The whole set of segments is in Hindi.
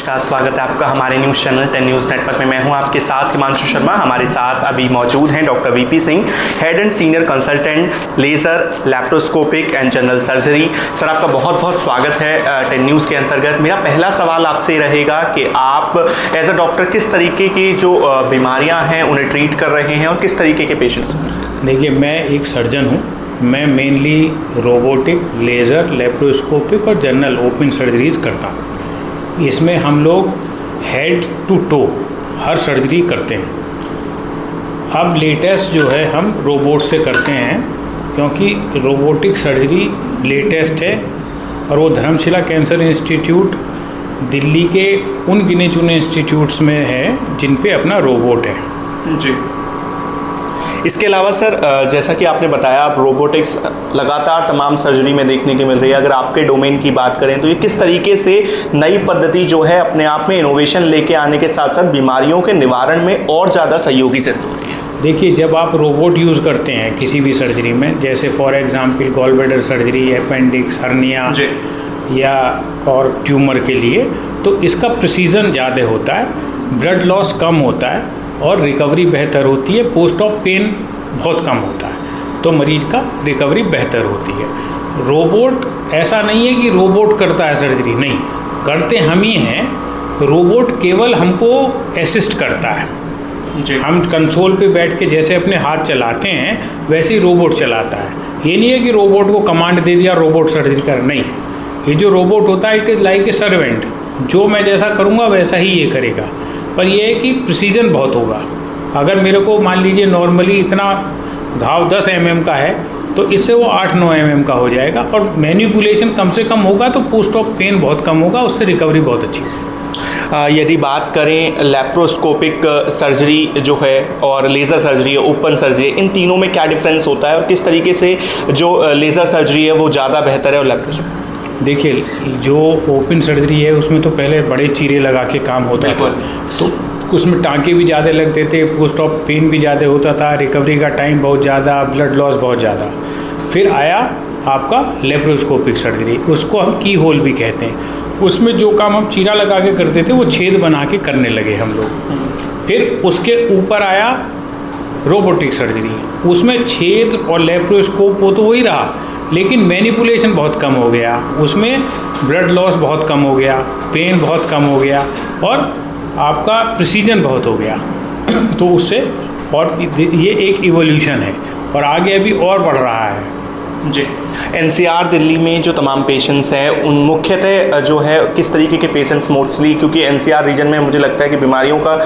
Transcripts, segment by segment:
नमस्कार, स्वागत है आपका हमारे न्यूज़ चैनल 10 न्यूज़ नेटवर्क में। मैं हूं आपके साथ हिमांशु शर्मा। हमारे साथ अभी मौजूद हैं doctor VP Singh, head and senior consultant laser laparoscopic and general surgery. Sir, आपका बहुत बहुत स्वागत है 10 न्यूज़ के अंतर्गत। मेरा पहला सवाल आपसे रहेगा कि आप एज अ डॉक्टर किस तरीके की जो बीमारियाँ हैं उन्हें ट्रीट कर रहे हैं और किस तरीके के पेशेंट्स? देखिए, मैं एक सर्जन हूँ। मैं मेनली रोबोटिक, लेज़र, लैप्रोस्कोपिक और जनरल ओपन सर्जरीज करता हूँ। इसमें हम लोग हेड टू टो हर सर्जरी करते हैं। अब लेटेस्ट जो है हम रोबोट से करते हैं, क्योंकि रोबोटिक सर्जरी लेटेस्ट है और वो धर्मशिला कैंसर इंस्टीट्यूट दिल्ली के उन गिने चुने इंस्टीट्यूट्स में है जिन पे अपना रोबोट है जी। इसके अलावा सर, जैसा कि आपने बताया, आप रोबोटिक्स लगातार तमाम सर्जरी में देखने को मिल रही है। अगर आपके डोमेन की बात करें तो ये किस तरीके से नई पद्धति जो है अपने आप में इनोवेशन लेके आने के साथ साथ बीमारियों के निवारण में और ज़्यादा सहयोगी सिद्ध हो रही है? देखिए, जब आप रोबोट यूज़ करते हैं किसी भी सर्जरी में, जैसे for example gall bladder surgery, appendix, hernia या और ट्यूमर के लिए, तो इसका प्रिसीजन ज़्यादा होता है, ब्लड लॉस कम होता है और रिकवरी बेहतर होती है। पोस्ट ऑफ पेन बहुत कम होता है, तो मरीज का रिकवरी बेहतर होती है। रोबोट ऐसा नहीं है कि रोबोट करता है सर्जरी, नहीं, करते हम ही हैं। रोबोट केवल हमको असिस्ट करता है जी। हम कंसोल पे बैठ के जैसे अपने हाथ चलाते हैं वैसे ही रोबोट चलाता है। ये नहीं है कि रोबोट को कमांड दे दिया रोबोट सर्जरी कर, नहीं। ये जो रोबोट होता है it is like a servant, जो मैं जैसा करूँगा वैसा ही ये करेगा। पर यह है कि प्रिसीजन बहुत होगा। अगर मेरे को मान लीजिए नॉर्मली इतना घाव 10 mm का है, तो इससे वो 8-9 mm का हो जाएगा और मैनिपुलेशन कम से कम होगा, तो पोस्ट ऑफ पेन बहुत कम होगा, उससे रिकवरी बहुत अच्छी होगी। यदि बात करें लैप्रोस्कोपिक सर्जरी जो है और लेज़र सर्जरी है, ओपन सर्जरी, इन तीनों में क्या डिफरेंस होता है और किस तरीके से जो लेज़र सर्जरी है वो ज़्यादा बेहतर है और लैप्रोस्कोपिक? देखिए, जो ओपन सर्जरी है उसमें तो पहले बड़े चीरे लगा के काम होता था, तो उसमें टाँके भी ज़्यादा लगते थे, पोस्ट ऑफ पेन भी ज़्यादा होता था, रिकवरी का टाइम बहुत ज़्यादा, ब्लड लॉस बहुत ज़्यादा। फिर आया आपका लैप्रोस्कोपिक सर्जरी, उसको हम की होल भी कहते हैं। उसमें जो काम हम चीरा लगा के करते थे वो छेद बना के करने लगे हम लोग। फिर उसके ऊपर आया रोबोटिक सर्जरी, उसमें छेद और लैप्रोस्कोप वो तो वही रहा, लेकिन मैनिपुलेशन बहुत कम हो गया, उसमें ब्लड लॉस बहुत कम हो गया, पेन बहुत कम हो गया और आपका प्रिसीजन बहुत हो गया। तो उससे और ये एक इवोल्यूशन है और आगे अभी और बढ़ रहा है जी। एनसीआर दिल्ली में जो तमाम पेशेंट्स हैं उन मुख्यतः जो है किस तरीके के पेशेंट्स मोस्टली, क्योंकि एनसीआर रीजन में मुझे लगता है कि बीमारियों का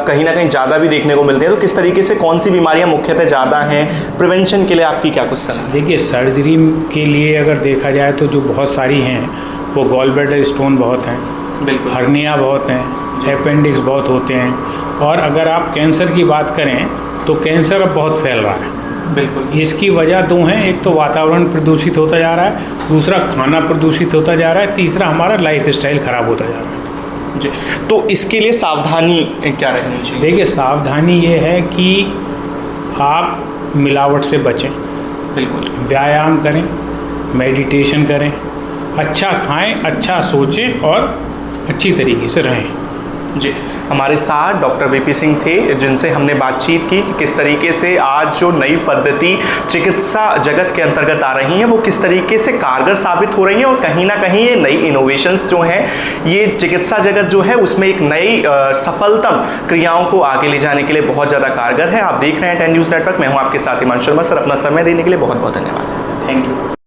कहीं ना कहीं ज़्यादा भी देखने को मिलते हैं, तो किस तरीके से कौन सी बीमारियां मुख्यतः ज़्यादा हैं? प्रिवेंशन के लिए आपकी क्या कुछ सलाह? देखिए, सर्जरी के लिए अगर देखा जाए तो जो बहुत सारी हैं, वो गॉल ब्लैडर स्टोन बहुत हैं, बिल्कुल, हर्निया बहुत हैं, अपेंडिक्स बहुत होते हैं। और अगर आप कैंसर की बात करें तो कैंसर अब बहुत फैल रहा है, बिल्कुल। इसकी वजह दो हैं, एक तो वातावरण प्रदूषित होता जा रहा है, दूसरा खाना प्रदूषित होता जा रहा है, तीसरा हमारा लाइफ स्टाइल खराब होता जा रहा है जी। तो इसके लिए सावधानी क्या रखनी चाहिए? देखिए, सावधानी ये है कि आप मिलावट से बचें, बिल्कुल, व्यायाम करें, मेडिटेशन करें, अच्छा खाएं, अच्छा सोचें और अच्छी तरीके से रहें जी। हमारे साथ डॉक्टर वीपी सिंह थे, जिनसे हमने बातचीत की कि किस तरीके से आज जो नई पद्धति चिकित्सा जगत के अंतर्गत आ रही हैं वो किस तरीके से कारगर साबित हो रही हैं और कहीं ना कहीं ये नई इनोवेशंस जो हैं ये चिकित्सा जगत जो है उसमें एक नई सफलतम क्रियाओं को आगे ले जाने के लिए बहुत ज़्यादा कारगर है। आप देख रहे हैं 10 न्यूज़ नेटवर्क। मैं हूँ आपके साथ हिमांशु शर्मा। सर, अपना समय देने के लिए बहुत बहुत धन्यवाद। Thank you.